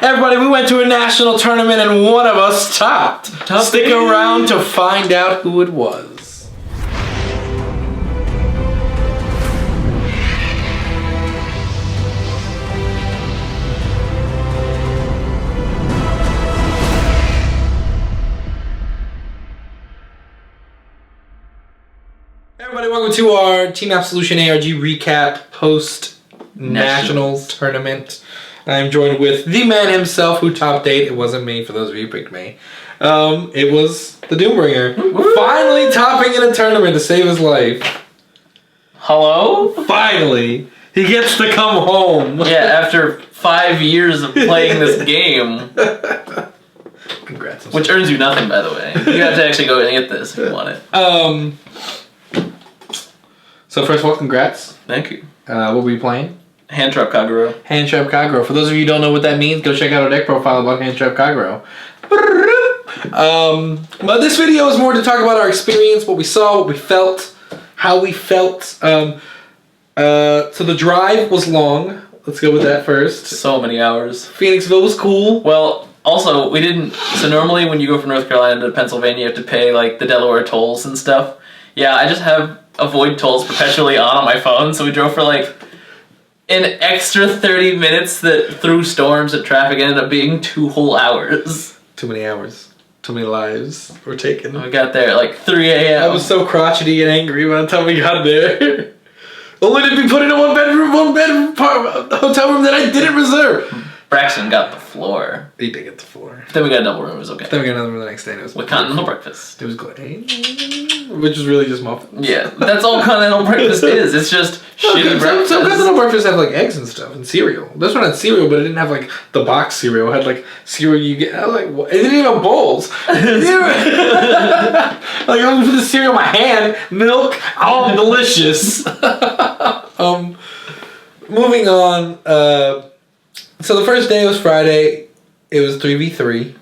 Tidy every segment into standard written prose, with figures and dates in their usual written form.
Everybody, we went to a national tournament and one of us topped. Stick around to find out who it was. Everybody, welcome to our Team Absolution ARG recap post-Nationals tournament. I'm joined with the man himself who topped 8. It wasn't me, for those of you who picked me. It was the Doombringer. Woo! Finally topping in a tournament to save his life. Hello? Finally. He gets to come home. Yeah, after 5 years of playing this game. Congrats. Which earns you nothing, by the way. You have to actually go and get this if you want it. So first of all, congrats. Thank you. What were you playing? Hand Trap Kagero. Hand Trap Kagero. For those of you who don't know what that means, go check out our deck profile about Hand Trap Kagero. But this video is more to talk about our experience, what we saw, what we felt, how we felt. So the drive was long. Let's go with that first. So many hours. Phoenixville was cool. Well, also, we didn't... So normally when you go from North Carolina to Pennsylvania, you have to pay, like, the Delaware tolls and stuff. Yeah, I just have avoid tolls perpetually on my phone, so we drove for, like, an extra 30 minutes that through storms and traffic ended up being 2 whole hours. Too many hours. Too many lives were taken. We got there at like 3 a.m. I was so crotchety and angry by the time we got there. Only to be put in a one bedroom hotel room that I didn't reserve. Braxton got the floor. He did get the floor. Then we got a double room, it was okay. Then we got another room the next day and it was with continental breakfast. It was good. Which was really just muffins. Yeah, that's all continental breakfast is. It's just shitty breakfast. Some continental breakfast have like eggs and stuff and cereal. This one had cereal, but it didn't have like the box cereal. It had like cereal you get. I was like, what? It didn't even have bowls. Like I was put the cereal in my hand, milk, all delicious. Moving on. So the first day was Friday. It was 3v3.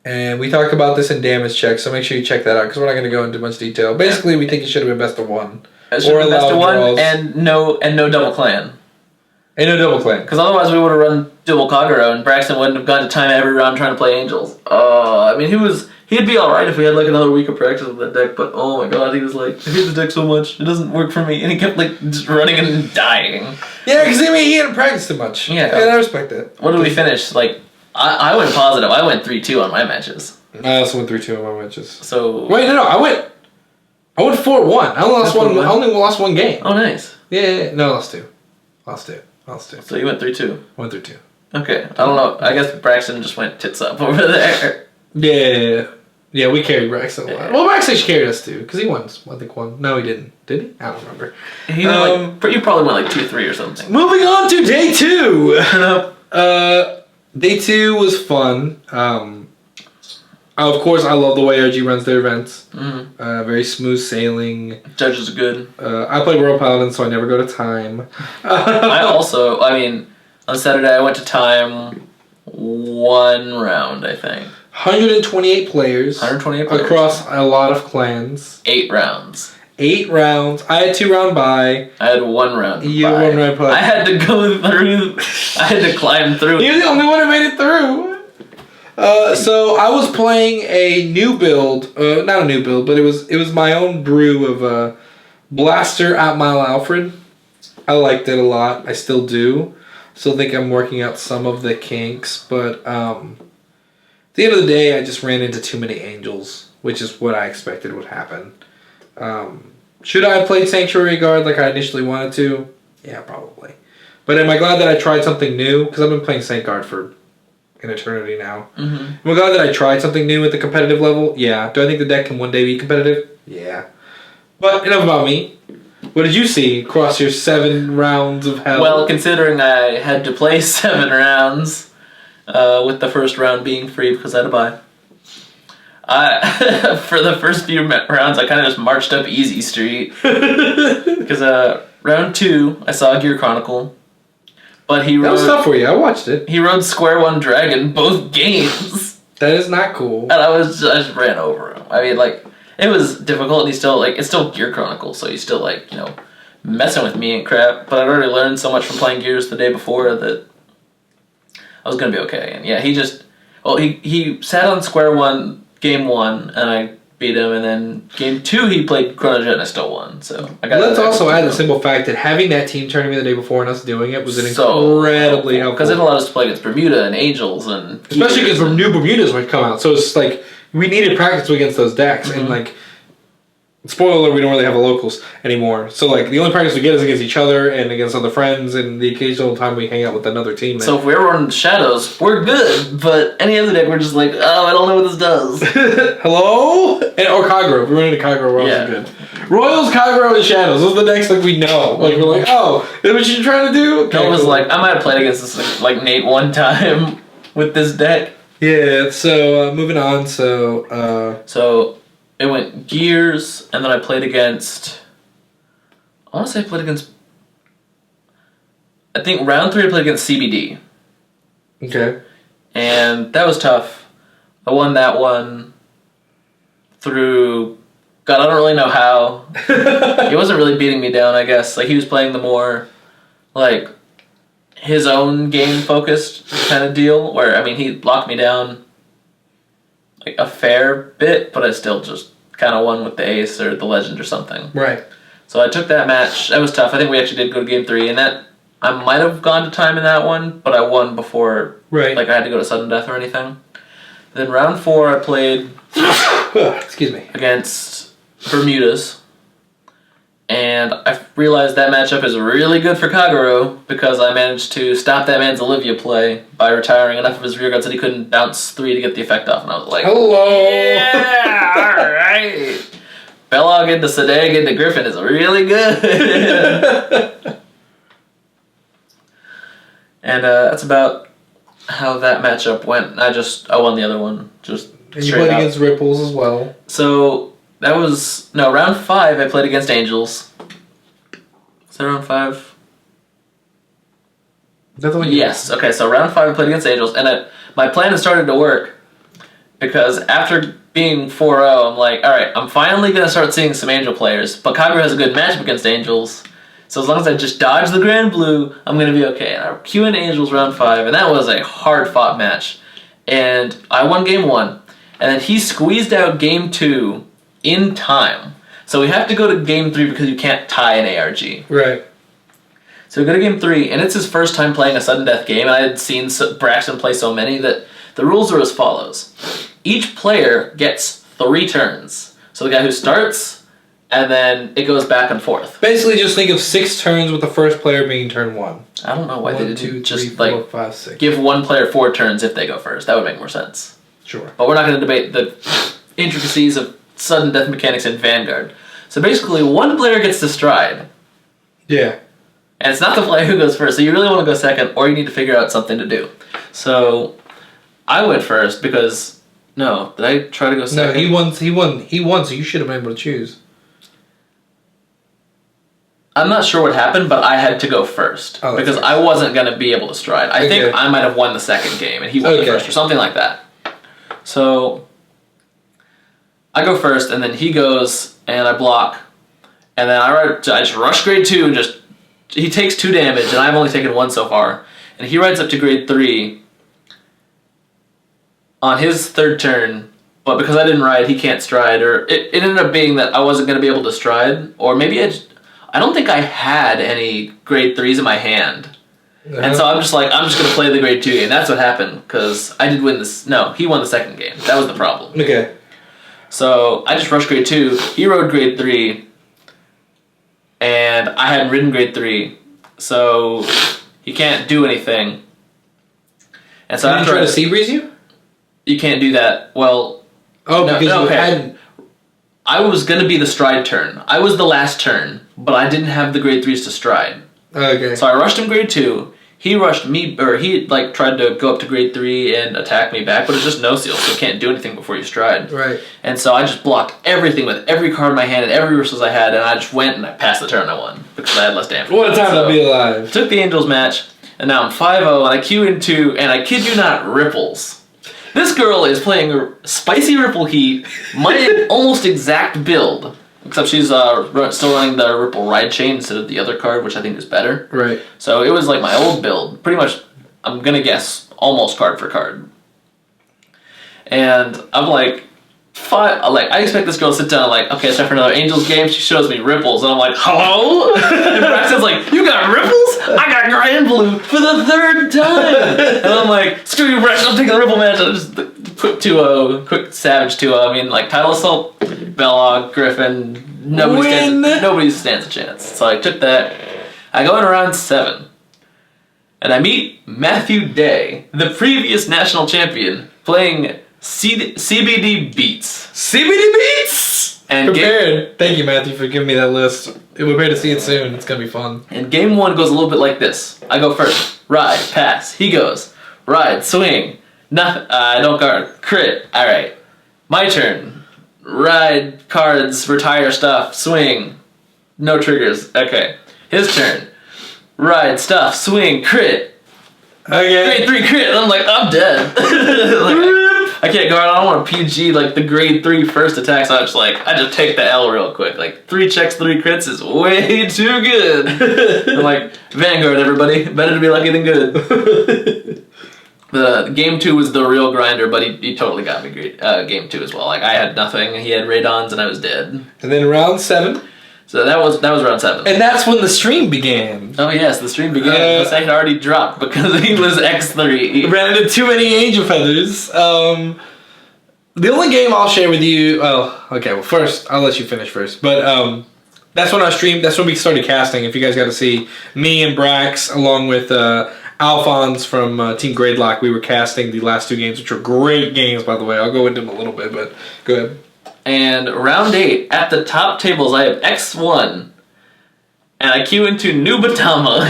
And we talked about this in damage checks, so make sure you check that out because we're not going to go into much detail. Basically, we think it should have been best of 1. It should have been best of 1 and no double clan. And no double clan. Because otherwise we would have run double Kagero and Braxton wouldn't have gotten to time every round trying to play Angels. I mean, he'd be alright if we had like another week of practice with that deck, but oh my god, he was like, I hate the deck so much, it doesn't work for me, and he kept like just running and dying. Yeah, because I mean, he hadn't practiced too much. Yeah. And I respect it. What did we finish? Like, I went positive. I went 3-2 on my matches. I also went 3-2 on my matches. So wait, no, I went 4-1. I only lost one game. Oh, nice. Yeah. No, I lost 2. So you went 3-2. Went 3-2. Okay, I don't know. I guess Braxton just went tits up over there. Yeah, we carried Braxton a lot. Well, Braxton carried us too, because he won, I think, 1. No, he didn't. Did he? I don't remember. You probably went like 2-3 or something. Moving on to day 2. Day 2 was fun. Of course, I love the way ARG runs their events. Mm-hmm. Very smooth sailing. Judges are good. I play Royal Paladin, so I never go to time. On Saturday I went to time 1 round, I think. 128 players. 128 players. Across a lot of clans. 8 rounds. 8 rounds. I had 2 round bye. I had 1 round You had 1 round bye. I had to go through. I had to climb through. You're the only one who made it through. So I was playing a new build. Not a new build, but it was my own brew of Blaster Outmile Alfred. I liked it a lot. I still do. Still think I'm working out some of the kinks, but at the end of the day, I just ran into too many angels, which is what I expected would happen. Should I have played Sanctuary Guard like I initially wanted to? Yeah, probably. But am I glad that I tried something new? Because I've been playing Saint Guard for an eternity now. Mm-hmm. Am I glad that I tried something new at the competitive level? Yeah. Do I think the deck can one day be competitive? Yeah. But enough about me. What did you see across your 7 rounds of hell? Well, considering I had to play 7 rounds, with the first round being free because I had to buy. For the first few rounds, I kind of just marched up Easy Street. Because round 2, I saw Gear Chronicle. But that was tough for you. I watched it. He rode Square 1 Dragon both games. That is not cool. And I just ran over him. I mean, like, it was difficult, and he's still, like, it's still Gear Chronicle, so he's still, like, you know, messing with me and crap. But I'd already learned so much from playing Gears the day before that I was gonna be okay. And yeah, he sat on square one, game 1, and I beat him, and then game 2 he played Chrono Jet and I still won. So I got. Let's also add the simple fact that having that team tournament the day before and us doing it was incredibly helpful. Because it allowed us to play against Bermuda and Angels and especially because new Bermudas would come out, so it's like we needed practice against those decks, and like. Spoiler alert, we don't really have a locals anymore. So, like, the only practice we get is against each other and against other friends and the occasional time we hang out with another team. So, if we ever run Shadows, we're good. But any other deck, we're just like, oh, I don't know what this does. Hello? Or Kagura. If we run into Kagura, we're also good. Royals, Kagura, and Shadows. Those are the decks, like, we know. Like, we're like, oh, is what you're trying to do? Okay, no, it was like, I might have played against this, like, Nate one time with this deck. Yeah, so, moving on, so, it went Gears, and then I played against... I want to say I played against... I think round 3 I played against CBD. Okay. And that was tough. I won that one through... God, I don't really know how. He wasn't really beating me down, I guess. Like, he was playing the more, like, his own game-focused kind of deal, where, I mean, he locked me down like a fair bit, but I still just kind of won with the ace or the legend or something. Right. So I took that match. That was tough. I think we actually did go to game 3, and that I might have gone to time in that one, but I won before. Right. Like I had to go to sudden death or anything. Then round 4, I played. Excuse me. Against Bermudas. And I realized that matchup is really good for Kaguro because I managed to stop that man's Olivia play by retiring enough of his rear guards that he couldn't bounce 3 to get the effect off. And I was like, hello! Yeah, alright! Belog into Sadag into Griffin is really good! And that's about how that matchup went. I won the other one. And you played against Ripples as well. So... that was... no, round 5 I played against Angels. Was that round 5? That's the one yes. Okay, so round 5 I played against Angels, and my plan had started to work because after being 4-0, I'm like, alright, I'm finally going to start seeing some Angel players, but Kagura has a good matchup against Angels, so as long as I just dodge the Grand Blue, I'm going to be okay. And I queue in Angels round 5, and that was a hard-fought match. And I won game 1, and then he squeezed out game 2 in time. So we have to go to game 3 because you can't tie an ARG. Right. So we go to game 3, and it's his first time playing a sudden death game, and I had seen Braxton play so many that the rules are as follows. Each player gets 3 turns. So the guy who starts, and then it goes back and forth. Basically just think of 6 turns with the first player being turn 1. I don't know why they did 2, 3, just 4, like 5, 6. give one player 4 turns if they go first. That would make more sense. Sure. But we're not going to debate the intricacies of sudden death mechanics in Vanguard. So basically, one player gets to stride. Yeah. And it's not the player who goes first, so you really want to go second, or you need to figure out something to do. So, I went first because... no, did I try to go second? No, he won, so you should have been able to choose. I'm not sure what happened, but I had to go first. Oh, because right. I wasn't going to be able to stride. I think I might have won the second game, and he won the first, or something like that. So... I go first, and then he goes, and I block, and then I just rush grade 2, and he takes 2 damage, and I've only taken 1 so far, and he rides up to grade 3 on his 3rd turn, but because I didn't ride, he can't stride, or it ended up being that I wasn't going to be able to stride, or maybe I don't think I had any grade 3s in my hand. And so I'm just going to play the grade 2 game. That's what happened, because I did win this. No, he won the 2nd game. That was the problem. Okay. So I just rushed grade 2, he rode grade 3, and I hadn't ridden grade 3, so he can't do anything. And so Did he try to sea breeze you? You can't do that. Well, because you hadn't... I was going to be the stride turn. I was the last turn, but I didn't have the grade 3s to stride. Okay. So I rushed him grade 2. He rushed me, or he tried to go up to grade 3 and attack me back, but it's just no seal, so you can't do anything before you stride. Right. And so I just blocked everything with every card in my hand and every resource I had, and I just went and I passed the turn and I won because I had less damage. What a time to be alive. Took the Angels match, and now I'm 5-0, and I queue into, and I kid you not, Ripples. This girl is playing a Spicy Ripple Heat, my almost exact build. Except she's still running the Ripple Ride Chain instead of the other card, which I think is better. Right. So it was like my old build. Pretty much, I'm going to guess, almost card for card. And I'm like, I expect this girl to sit down like, okay, it's time for another Angels game. She shows me ripples, and I'm like, hello? And Braxton's like, you got ripples? I got Grand Blue for the 3rd time. And I'm like, screw you, Braxton, I'm taking the ripple match. I just quick 2-0, quick savage 2-0. I mean, like, Title Assault, Bellog, Griffin, nobody stands a chance. So I took that. I go in round 7, and I meet Matthew Day, the previous national champion, playing CBD Beats. CBD Beats! And prepared. Thank you, Matthew, for giving me that list. We're prepared to see it soon. It's going to be fun. And game 1 goes a little bit like this. I go first. Ride, pass. He goes. Ride, swing. Nothing. I don't guard. Crit. Alright. My turn. Ride, cards, retire stuff, swing. No triggers. Okay. His turn. Ride, stuff, swing, crit. Okay. Grade 3 crit. And I'm like, I'm dead. I can't guard. I don't want to PG like the grade 3 first attack, so I just take the L real quick. Like 3 checks, 3 crits is way too good. I'm like, Vanguard, everybody. Better to be lucky than good. The game 2 was the real grinder, but he totally got me game 2 as well. Like I had nothing. He had Radons and I was dead. And then round 7. So that was round 7. And that's when the stream began. Oh yes, the stream began. The site had already dropped because he was X3. Ran into too many angel feathers. The only game I'll share with you. Oh, okay. Well, first I'll let you finish first. But that's when our stream. That's when we started casting. If you guys got to see me and Brax along with Alphonse from Team Gradelock, we were casting the last 2 games, which were great games, by the way. I'll go into them a little bit, but go ahead. And round 8, at the top tables, I have X1, and I queue into Nubatama.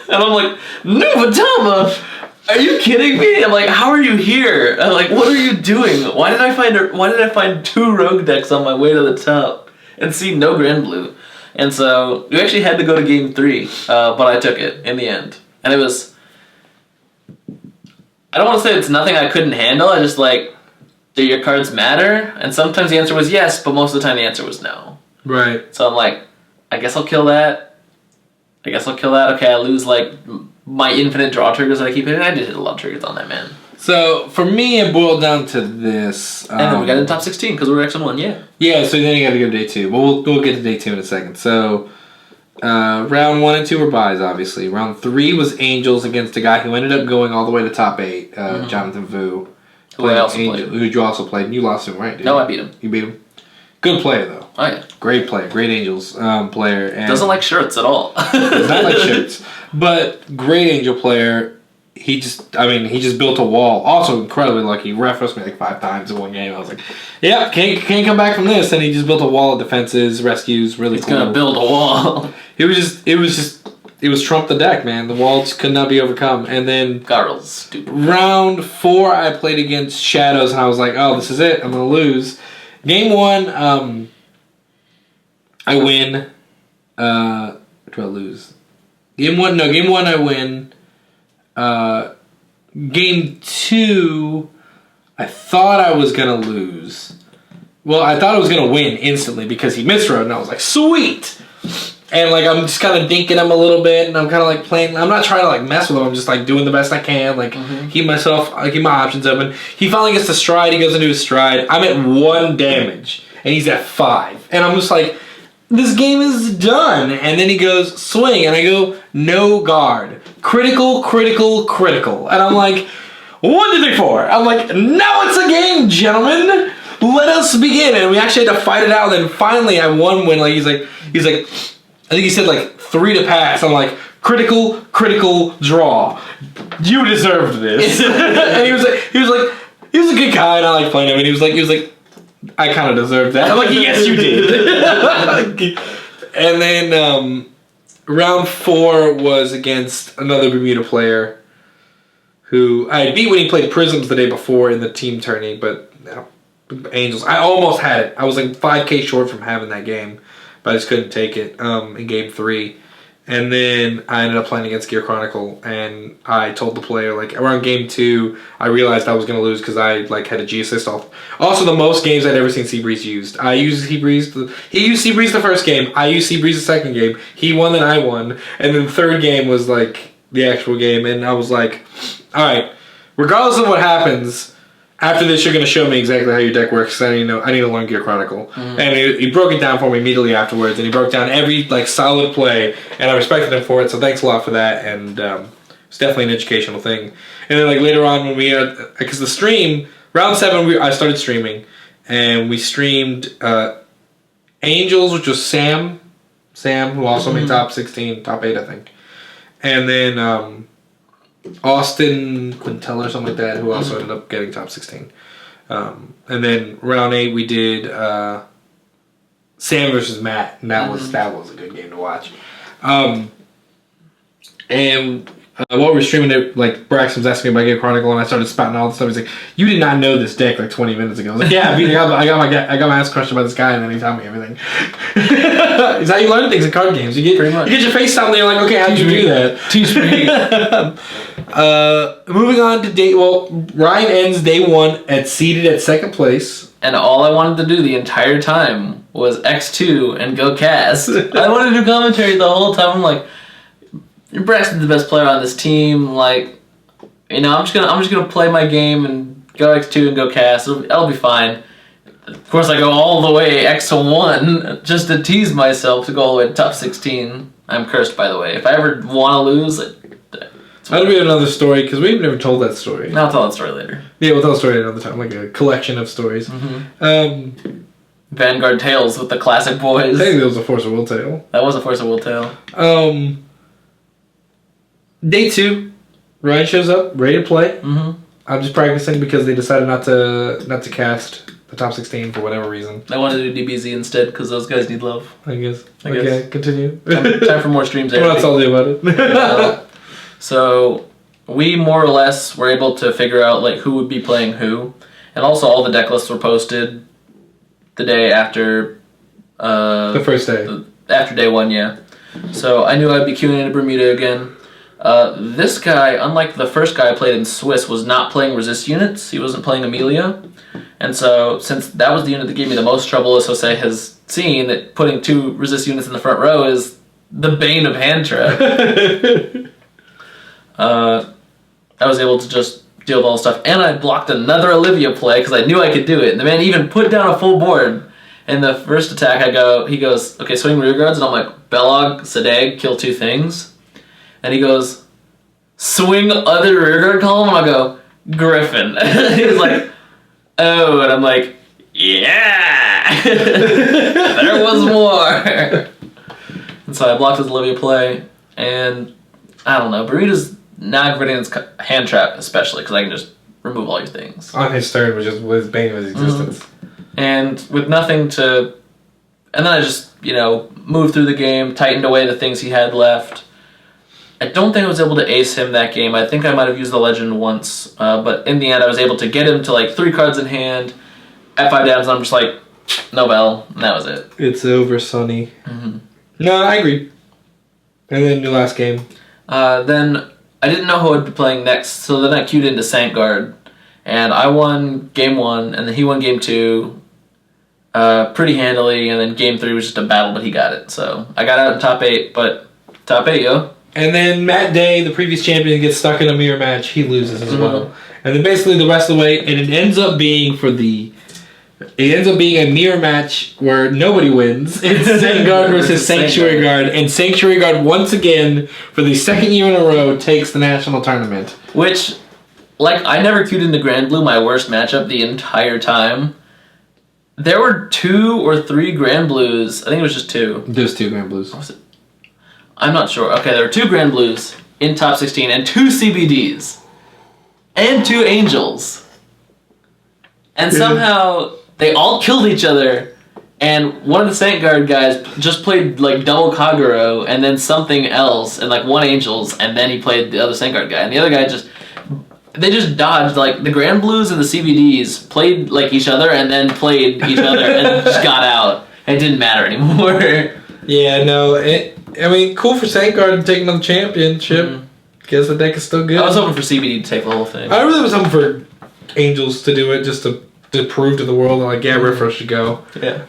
And I'm like, Nubatama? Are you kidding me? I'm like, how are you here? I'm like, what are you doing? Why did I find 2 rogue decks on my way to the top and see no Grand Blue? And so we actually had to go to game 3, but I took it in the end. And it was, I don't want to say it's nothing I couldn't handle. I just like, do your cards matter? And sometimes the answer was yes, but most of the time the answer was no. Right. So I'm like, I guess I'll kill that. Okay, I lose like my infinite draw triggers that I keep hitting. I did hit a lot of triggers on that, man. So for me, it boiled down to this. And then we got in the top 16 because we were X1, yeah. Yeah, so then you got to go to day 2. But we'll get to day 2 in a second. So round 1 and 2 were buys, obviously. Round 3 was Angels against a guy who ended up going all the way to top 8, Jonathan Vu. Who I also played. Who you also played. And you lost him, right? No, I beat him. You beat him? Good player, though. Oh, yeah. Great player. Great Angels player. And doesn't like shirts at all. does not like shirts. But great Angel player. He just built a wall. Also incredibly lucky. Referenced me like 5 times in one game. I was like, yeah, can't come back from this. And he just built a wall of defenses, rescues, really He's cool. gonna build a wall. It was Trump the deck, man. The wall just could not be overcome. And then got real stupid. Round 4, I played against Shadows, and I was like, oh, this is it. I'm going to lose. Game 1, I win. Or do I lose? Game 1, I win. Game 2, I thought I was going to lose. Well, I thought I was going to win instantly because he misrode, and I was like, sweet! And like I'm just kind of dinking him a little bit, and I'm kind of like playing. I'm not trying to like mess with him. I'm just like doing the best I can, like keep my options open. He finally gets to stride. He goes into his stride. I'm at 1 damage, and he's at 5. And I'm just like, this game is done. And then he goes swing, and I go no guard, critical, and I'm like 1, 2, 3, 4. I'm like, now it's a game, gentlemen. Let us begin. And we actually had to fight it out. And then finally, I won when like he's like. I think he said like 3 to pass. I'm like, critical, draw. You deserved this. And he was a good guy, and I like playing him. And he was like, I kind of deserved that. I'm like, yes, you did. And then round 4 was against another Bermuda player who I beat when he played Prisms the day before in the team tourney, but Angels. I almost had it. I was like 5K short from having that game. But I just couldn't take it in game 3. And then I ended up playing against Gear Chronicle, and I told the player, like, around game 2, I realized I was going to lose because I, like, had a G-assist off. Also, the most games I'd ever seen Seabreeze used. I used Seabreeze. He used Seabreeze the first game. I used Seabreeze the second game. He won, then I won. And then the third game was, like, the actual game. And I was like, all right, regardless of what happens, after this you're going to show me exactly how your deck works. I need to learn Gear Chronicle. And he broke it down for me immediately afterwards, and he broke down every like solid play, and I respected him for it. So thanks a lot for that, and it's definitely an educational thing. And then like later on when we because the stream round 7 I started streaming, and we streamed Angels, which was Sam who also made top 16, top 8 I think, and then Austin Quintel or something like that, who also ended up getting top 16. And then round 8 we did Sam versus Matt, and that was a good game to watch. And while we were streaming it, like Braxton was asking me about Gear Chronicle, and I started spouting all this stuff. He's like, "You did not know this deck like 20 minutes ago." I was like, "Yeah, I got my ass crushed by this guy," and then he taught me everything. It's how you learn things in card games. You get your face down there, you're like, "Okay, how'd you do that?" Teach me. Moving on to Ryan ends day 1 seated at 2nd place. And all I wanted to do the entire time was X2 and go cast. I wanted to do commentary the whole time. I'm like, Braxton's the best player on this team. Like, I'm just gonna play my game and go X2 and go cast. It'll be fine. Of course, I go all the way X1 just to tease myself to go all the way to top 16. I'm cursed, by the way. If I ever want to lose, that'll be another story, because we've never told that story. I'll tell that story later. Yeah, we'll tell the story another time, like a collection of stories. Vanguard Tales with the classic boys. I think that was a Force of Will tale. That was a Force of Will tale. Day 2, Ryan shows up, ready to play. I'm just practicing because they decided not to cast the top 16 for whatever reason. I wanted to do DBZ instead because those guys need love. I guess. Okay, continue. Time for more streams. Well, that's all about it. So we more or less were able to figure out like who would be playing who, and also all the deck lists were posted the day after. The first day. After day 1, yeah. So I knew I'd be queuing into Bermuda again. This guy, unlike the first guy I played in Swiss, was not playing resist units. He wasn't playing Amelia. And so, since that was the unit that gave me the most trouble, as Jose has seen, that putting 2 resist units in the front row is the bane of hand trap. I was able to just deal with all the stuff. And I blocked another Olivia play because I knew I could do it. And the man even put down a full board. And the first attack, he goes, okay, swing rear guards. And I'm like, Belog, Sadag, kill 2 things. And he goes, swing other rear guard column? And I go, Griffin. He's like, oh, and I'm like, yeah! There was more! And so I blocked his Olivia play, and I don't know, Burrito's not good against hand trap, especially, because I can just remove all your things. On his turn, which was bane of his existence. And with nothing to... And then I just, moved through the game, tightened away the things he had left. I don't think I was able to ace him that game. I think I might have used the legend once, but in the end I was able to get him to like 3 cards in hand, at 5 dams, and I'm just like, no bell, and that was it. It's over, Sonny. No, I agree. And then your last game. Then I didn't know who I'd be playing next, so then I queued into Vanguard, and I won game 1, and then he won game 2, pretty handily, and then game 3 was just a battle, but he got it. So I got out in top 8, but top 8, yo. And then Matt Day, the previous champion, gets stuck in a mirror match. He loses as well. And then basically the rest of the way, and it ends up being a mirror match where nobody wins. It's Vanguard versus Sanctuary Guard, and Sanctuary Guard once again, for the 2nd year in a row, takes the national tournament. Which, like, I never queued into Grand Blue, my worst matchup the entire time. There were 2 or 3 Grand Blues. I think it was just 2. There's 2 Grand Blues. Was it? I'm not sure. Okay, there were 2 Grand Blues in top 16 and 2 CBDs and 2 Angels. And somehow they all killed each other, and one of the Saint Guard guys just played like double Kagero and then something else and like 1 Angels, and then he played the other Saint Guard guy. And the other guy they just dodged, like the Grand Blues and the CBDs played like each other and then played each other and just got out. It didn't matter anymore. Yeah, no, cool for Saint Guard to take another championship. Guess the deck is still good. I was hoping for CBD to take the whole thing. I really was hoping for Angels to do it, just to prove to the world, like, yeah, Riffraff should go. Yeah.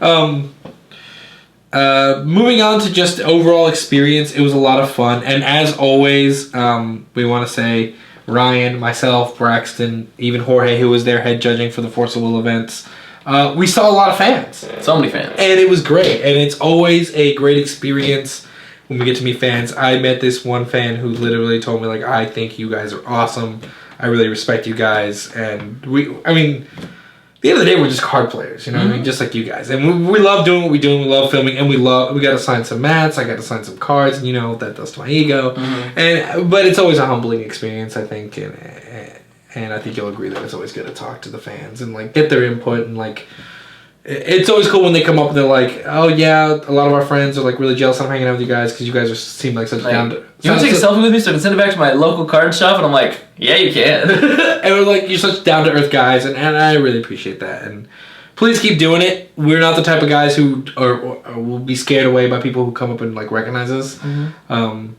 Moving on to just overall experience, it was a lot of fun. And as always, we want to say, Ryan, myself, Braxton, even Jorge, who was there head judging for the Force of Will events. We saw a lot of fans. So many fans. And it was great. And it's always a great experience when we get to meet fans. I met this one fan who literally told me, like, I think you guys are awesome. I really respect you guys. And at the end of the day, we're just card players, you know what I mean? Just like you guys. And we love doing what we do, and we love filming, and we got to sign some mats, I got to sign some cards, and you know what that does to my ego. But it's always a humbling experience, I think, and I think you'll agree that it's always good to talk to the fans and, like, get their input, and, like, it's always cool when they come up and they're like, oh yeah, a lot of our friends are, like, really jealous I'm hanging out with you guys because you guys seem like such down to... You want to take a selfie with me so I can send it back to my local card shop? And I'm like, yeah, you can. And we're like, you're such down-to-earth guys, and I really appreciate that. And please keep doing it. We're not the type of guys who will be scared away by people who come up and, like, recognize us. One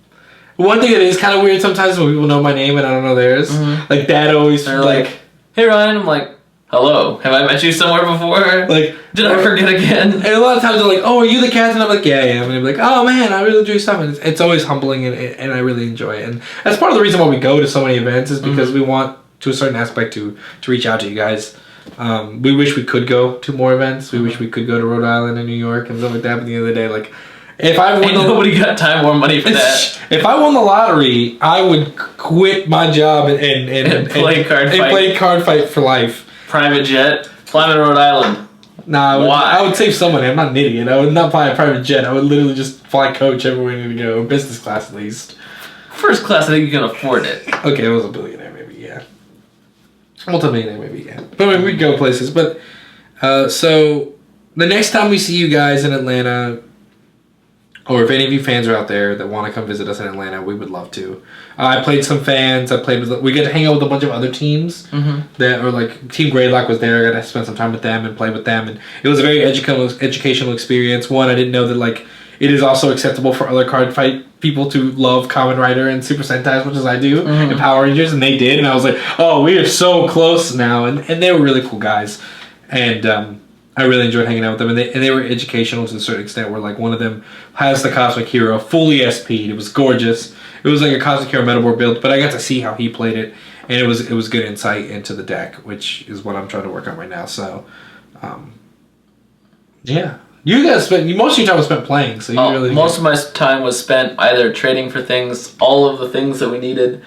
thing that is kind of weird sometimes when people know my name and I don't know theirs. Like, Dad always... They're like, hey, Ryan. I'm like, hello. Have I met you somewhere before? Like, did I forget again? And a lot of times they're like, oh, are you the captain? I'm like, yeah, I am. And they're like, oh, man, I really enjoy your stuff. And it's always humbling, and I really enjoy it. And that's part of the reason why we go to so many events is because we want, to a certain aspect, to reach out to you guys. We wish we could go to more events. We wish we could go to Rhode Island and New York and stuff like that. But at the end of the day, like, if I won nobody got time or money for that. If I won the lottery, I would quit my job and play Cardfight for life. Private jet, fly to Rhode Island. Nah, I would save some money. I'm not an idiot. I would not buy a private jet. I would literally just fly coach everywhere we need to go. Business class, at least. First class, I think you can afford it. Okay, I was a billionaire, maybe, yeah. Multi-millionaire, maybe, yeah. But I mean, we'd go places. But, so, the next time we see you guys in Atlanta, or if any of you fans are out there that want to come visit us in Atlanta, we would love to. I played some fans. We get to hang out with a bunch of other teams that are like Team Greylock was there. I got to spend some time with them and play with them, and it was a very educational experience. One, I didn't know that, like, it is also acceptable for other card fight people to love Kamen Rider and Super Sentai as much as I do, and Power Rangers, and they did, and I was like, oh, we are so close now, and they were really cool guys, and I really enjoyed hanging out with them, and they were educational to a certain extent, where, like, one of them has the Cosmic Hero fully SP'd. It was gorgeous. It was like a Cosmic Hero Metaboard build, but I got to see how he played it, and it was good insight into the deck, which is what I'm trying to work on right now. So, yeah. You guys most of your time was spent playing, so you really... Most of my time was spent either trading for things, all of the things that we needed,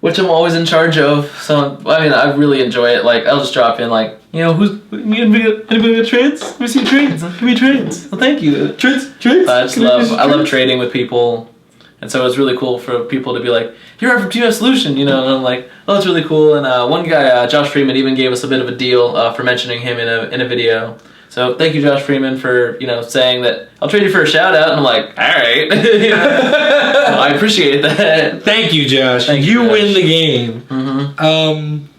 which I'm always in charge of. So, I mean, I really enjoy it. Like, I'll just drop in, like, you know, anybody got trades? Let me see trades. Give me trades. Well, thank you. Trades? I love trading with people. And so it was really cool for people to be like, you're from Team Absolution, you know, and I'm like, oh, that's really cool. And one guy, Josh Freeman, even gave us a bit of a deal for mentioning him in a video. So thank you, Josh Freeman, for, you know, saying that I'll trade you for a shout out. And I'm like, all right. You know, I appreciate that. Thank you, Josh. You win the game.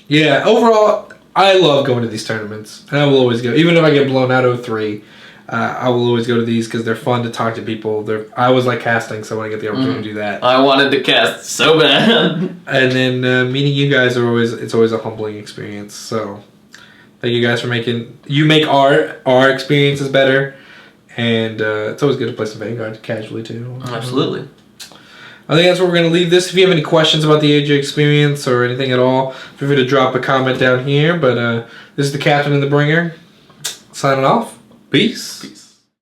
Yeah, overall, I love going to these tournaments. And I will always go. Even if I get blown out 0-3, I will always go to these because they're fun to talk to people. I always like casting, so I want to get the opportunity to do that. I wanted to cast so bad. And then meeting you guys it's always a humbling experience. So thank you guys for you make our experiences better. And it's always good to play some Vanguard casually too. Absolutely. I think that's where we're going to leave this. If you have any questions about the ARG experience or anything at all, feel free to drop a comment down here. But this is the Captain and the Bringer signing off. Peace.